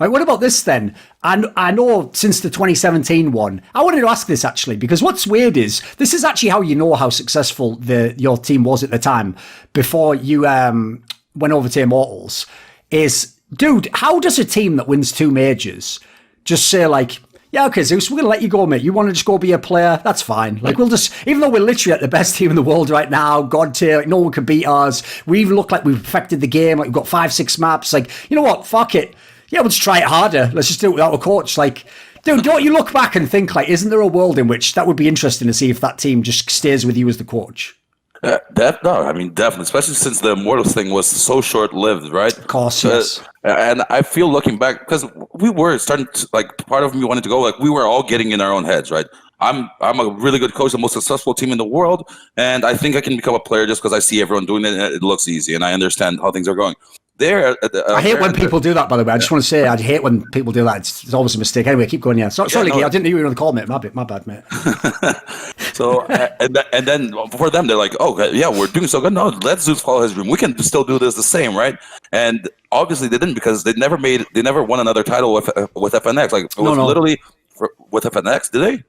Right, what about this then? And I know since the 2017 one, I wanted to ask this actually, because what's weird is this is actually how you know how successful your team was at the time before you went over to Immortals. Is, dude, how does a team that wins 2 majors just say like, yeah, okay, Zeus, we're going to let you go, mate. You want to just go be a player? That's fine. Like, we'll just, even though we're literally at the best team in the world right now, God tier, like, no one can beat us. We even look like we've perfected the game. Like, we've got 5-6 maps. Like, you know what? Fuck it. Yeah, we'll just try it harder. Let's just do it without a coach. Like, dude, don't you look back and think, like, isn't there a world in which that would be interesting to see if that team just stays with you as the coach? Definitely, especially since the Immortals thing was so short-lived, right? Of course, yes. And I feel looking back, because we were starting to, like, part of me wanted to go, like, we were all getting in our own heads, right? I'm a really good coach, the most successful team in the world, and I think I can become a player just because I see everyone doing it, and it looks easy, and I understand how things are going. I hate when people do that, by the way. I just want to say, I hate when people do that. It's always a mistake. Anyway, keep going, yeah. Sorry, I didn't know you were on the call, mate. My bad, mate. So, and then for them, they're like, oh, yeah, we're doing so good. No, let Zeus follow his dream. We can still do this the same, right? And obviously they didn't, because they never won another title with FNX. Like, it was literally with FNX, did they?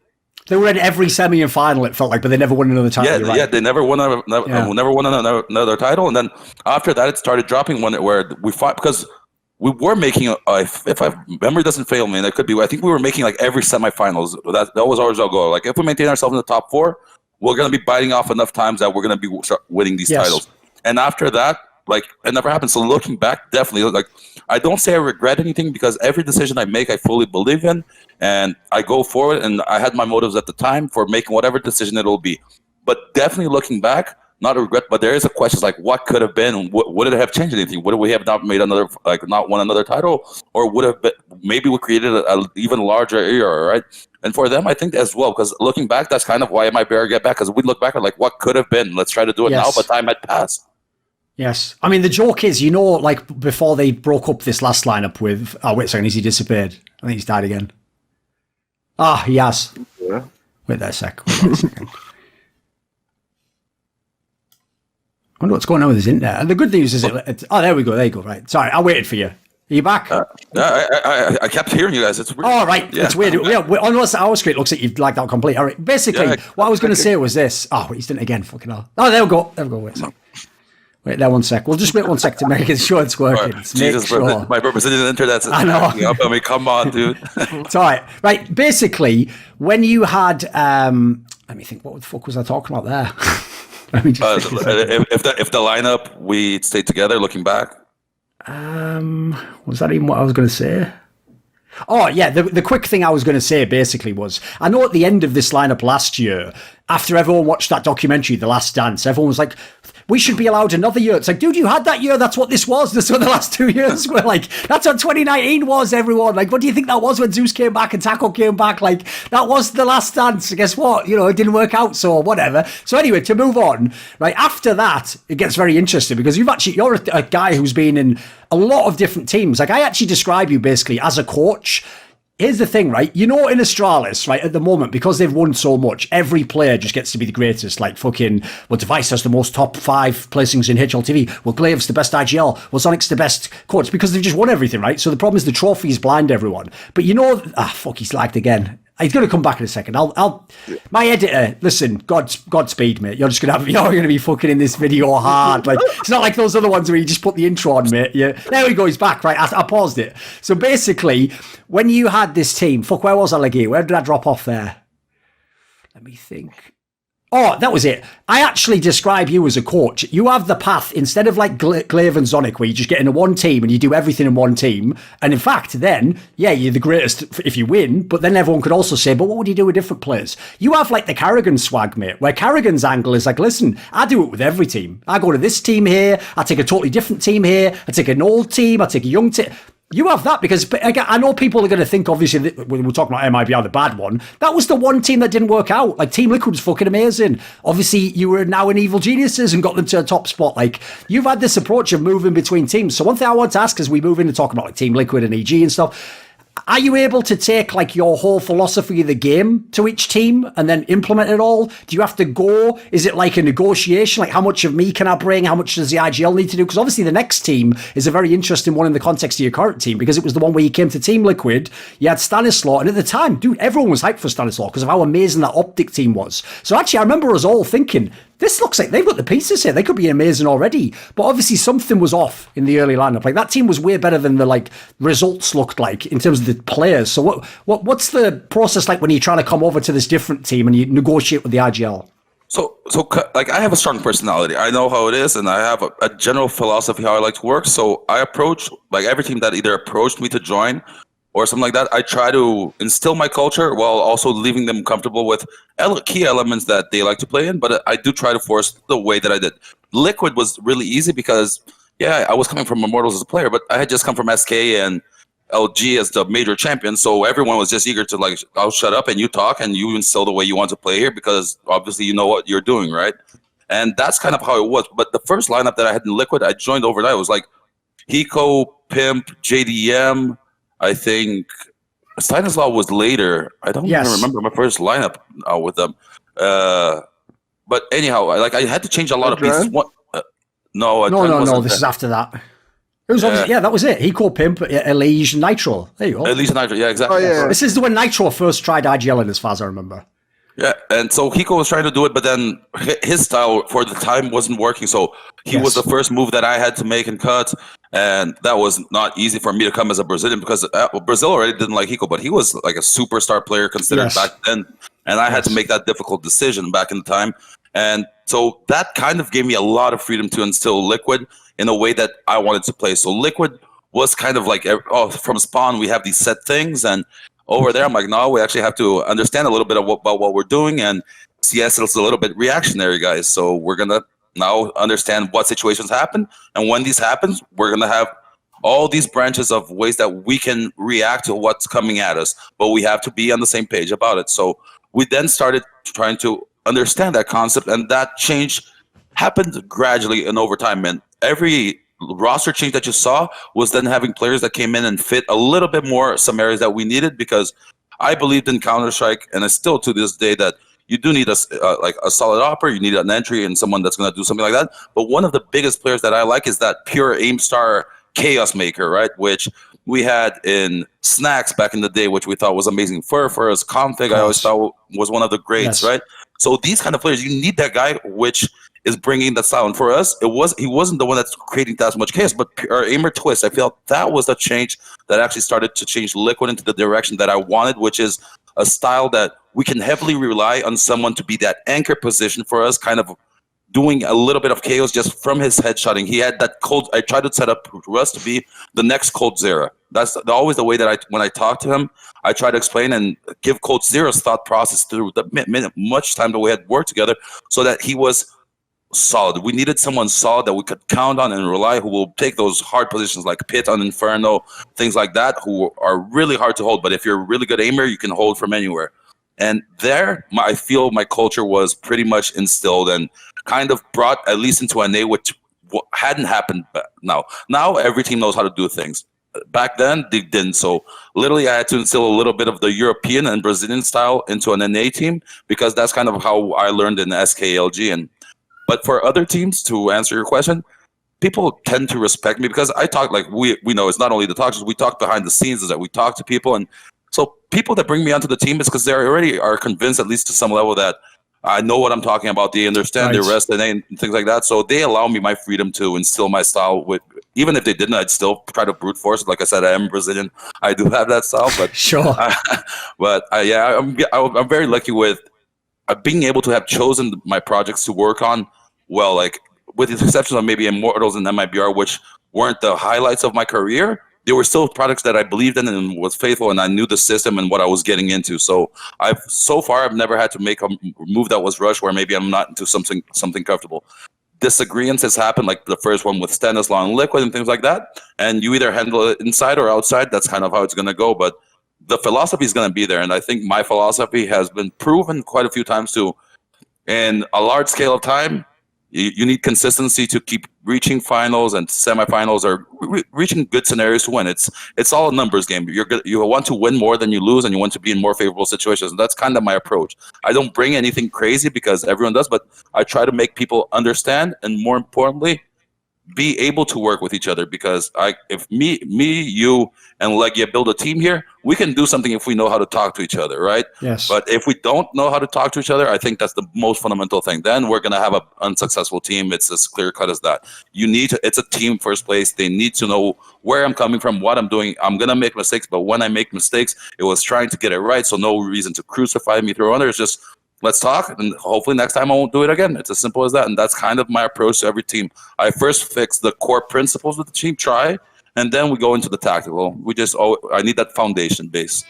They were in every semi and final, it felt like, but they never won another title. Yeah, they never won another title, and then after that, it started dropping where we fought, because we were making, if my memory doesn't fail me, and it could be, I think we were making like every semifinals. That was always our goal. Like, if we maintain ourselves in the top 4, we're gonna be biting off enough times that we're gonna be winning these titles. And after that, like, it never happened. So looking back, definitely, like, I don't say I regret anything, because every decision I make, I fully believe in, and I go forward, and I had my motives at the time for making whatever decision it'll be. But definitely looking back, not a regret, but there is a question like, what could have been? Would it have changed anything? Would we have not made not won another title? Or would have been, maybe we created an even larger era, right? And for them, I think as well, because looking back, that's kind of why my bear get back, because we look back at like, what could have been? Let's try to do it now, but time had passed. Yes. I mean, the joke is, like, before they broke up this last lineup with... Oh, wait a second. Has he disappeared? I think he's died again. Ah, he has. Yeah. Wait there a second. I wonder what's going on with his internet. And the good news is... there we go. There you go. Right. Sorry, I waited for you. Are you back? I kept hearing you guys. It's weird. Oh, right. Yeah. It's weird. Unless our screen looks like you've lagged out completely. All right. Basically, what I was going to say was this. Oh, he's done it again. Fucking hell. Oh, there we go. Wait a second. Wait there 1 sec. We'll just wait 1 sec to make sure it's working. Right. Jesus, sure. My representative internet's acting up. I mean, come on, dude. It's all right. Right. Basically, when you had, let me think. What the fuck was I talking about there? Let me just if the lineup we stayed together, looking back. Was that even what I was going to say? Oh, yeah, the quick thing I was going to say basically was, I know at the end of this lineup last year, after everyone watched that documentary, The Last Dance, everyone was like, we should be allowed another year. It's like, dude, you had that year. That's what this was. That's what the last 2 years were like. That's what 2019 was, everyone. Like, what do you think that was when Zeus came back and Taco came back? Like, that was The Last Dance. Guess what? It didn't work out, so whatever. So anyway, to move on, right, after that, it gets very interesting, because you're a guy who's been in a lot of different teams. Like, I actually describe you basically as a coach. Here's the thing, right? In Astralis, right, at the moment, because they've won so much, every player just gets to be the greatest. Like, fucking, Device has the most top 5 placings in HLTV. Glave's the best IGL. Sonic's the best coach, because they've just won everything, right? So the problem is the trophies blind everyone. But he's lagged again. He's going to come back in a second. My editor, listen, Godspeed, mate. You're going to be fucking in this video hard. Like, it's not like those other ones where you just put the intro on, mate. Yeah, there we go. He's back, right? I paused it. So basically, when you had this team, where was I, Leggy? Where did I drop off there? Let me think. Oh, that was it. I actually describe you as a coach. You have the path, instead of like Glaive and Sonic, where you just get into one team and you do everything in one team. And in fact, then, you're the greatest if you win, but then everyone could also say, but what would you do with different players? You have like the Carrigan swag, mate, where Carrigan's angle is like, listen, I do it with every team. I go to this team here, I take a totally different team here, I take an old team, I take a young team. You have that, because I know people are going to think, obviously, when we're talking about MIBR, the bad one, that was the one team that didn't work out. Like, Team Liquid was fucking amazing. Obviously, you were now in Evil Geniuses and got them to a top spot. Like, you've had this approach of moving between teams. So one thing I want to ask as we move in to talk about like Team Liquid and EG and stuff, are you able to take like your whole philosophy of the game to each team and then implement it all? Do you have to go? Is it like a negotiation? Like how much of me can I bring? How much does the IGL need to do? Because obviously the next team is a very interesting one in the context of your current team, because it was the one where you came to Team Liquid, you had Stanislaw, and at the time, dude, everyone was hyped for Stanislaw because of how amazing that Optic team was. So actually, I remember us all thinking, this looks like they've got the pieces here. They could be amazing already. But obviously something was off in the early lineup. Like that team was way better than the like results looked like in terms of the players. So what's the process like when you're trying to come over to this different team and you negotiate with the IGL? So like I have a strong personality. I know how it is, and I have a general philosophy how I like to work. So I approach like every team that either approached me to join or something like that. I try to instill my culture while also leaving them comfortable with key elements that they like to play in. But I do try to force the way that I did. Liquid was really easy because, yeah, I was coming from Immortals as a player, but I had just come from SK and LG as the major champion. So everyone was just eager to like, I'll shut up and you talk and you instill the way you want to play here because obviously you know what you're doing, right? And that's kind of how it was. But the first lineup that I had in Liquid, I joined overnight. It was like Hiko, Pimp, JDM. I think Stanislaw was later. I don't even remember my first lineup with them. But anyhow, like I had to change a lot of pieces. No. This is after that. It was obviously, that was it. Hiko, Pimp, Elige, Nitro. There you go. Elige, Nitro. Yeah, exactly. Oh, yeah. This is when Nitro first tried IGL in, as far as I remember. Yeah, and so Hiko was trying to do it, but then his style for the time wasn't working. So he was the first move that I had to make and cut, and that was not easy for me to come as a Brazilian because Brazil already didn't like Hiko, but he was like a superstar player considered back then, and I had to make that difficult decision back in the time. And so that kind of gave me a lot of freedom to instill Liquid in a way that I wanted to play. So Liquid was kind of like, from spawn, we have these set things, and over there, I'm like, no, we actually have to understand a little bit about what we're doing, and CS is a little bit reactionary, guys. So we're going to now understand what situations happen, and when these happens, we're going to have all these branches of ways that we can react to what's coming at us, but we have to be on the same page about it. So we then started trying to understand that concept, and that change happened gradually and over time, and every roster change that you saw was then having players that came in and fit a little bit more some areas that we needed, because I believed in Counter-Strike, and I still to this day that you do need a solid operator, you need an entry and someone that's going to do something like that. But one of the biggest players that I like is that pure aim star chaos maker, right? Which we had in Snacks back in the day, which we thought was amazing. Furfur's Config, I always thought was one of the greats, right? So these kind of players, you need that guy which is bringing that style. And for us, he wasn't the one that's creating that much chaos, but our Aimer Twist, I felt that was the change that actually started to change Liquid into the direction that I wanted, which is a style that we can heavily rely on someone to be that anchor position for us, kind of doing a little bit of chaos just from his headshotting. He had that cold. I tried to set up Russ to be the next Cold Zera. That's always the way that when I talk to him, I try to explain and give Cold Zera's thought process through the much time that we had worked together, so that he was solid. We needed someone solid that we could count on and rely, who will take those hard positions like Pit on Inferno, things like that, who are really hard to hold. But if you're a really good aimer, you can hold from anywhere. And there, I feel my culture was pretty much instilled and kind of brought at least into NA, which hadn't happened now. Now every team knows how to do things. Back then, they didn't. So literally, I had to instill a little bit of the European and Brazilian style into an NA team, because that's kind of how I learned in SKLG. But for other teams, to answer your question, people tend to respect me because I talk, like we know it's not only the talks, we talk behind the scenes, is that we talk to people. And so people that bring me onto the team is because they already are convinced, at least to some level, that I know what I'm talking about. They understand, they resonate, and things like that. So they allow me my freedom to instill my style. Even if they didn't, I'd still try to brute force it. Like I said, I am Brazilian. I do have that style, but sure. I'm very lucky with being able to have chosen my projects to work on. Well, like with the exception of maybe Immortals and MIBR, which weren't the highlights of my career, they were still products that I believed in and was faithful, and I knew the system and what I was getting into. So I've never had to make a move that was rushed where maybe I'm not into something comfortable. Disagreements has happened, like the first one with Stanislaw and Liquid and things like that, and you either handle it inside or outside. That's kind of how it's going to go, but the philosophy is going to be there, and I think my philosophy has been proven quite a few times too. In a large scale of time, You need consistency to keep reaching finals and semifinals, or reaching good scenarios to win. It's all a numbers game. You want to win more than you lose, and you want to be in more favorable situations. And that's kind of my approach. I don't bring anything crazy because everyone does, but I try to make people understand, and more importantly, be able to work with each other. Because if me, you, and Legia build a team here, we can do something if we know how to talk to each other, right? Yes. But if we don't know how to talk to each other, I think that's the most fundamental thing. Then we're going to have an unsuccessful team. It's as clear cut as that. It's a team first place. They need to know where I'm coming from, what I'm doing. I'm going to make mistakes, but when I make mistakes, it was trying to get it right. So no reason to crucify me through under. It's just, let's talk, and hopefully next time I won't do it again. It's as simple as that, and that's kind of my approach to every team. I first fix the core principles with the team, and then we go into the tactical. I need that foundation base.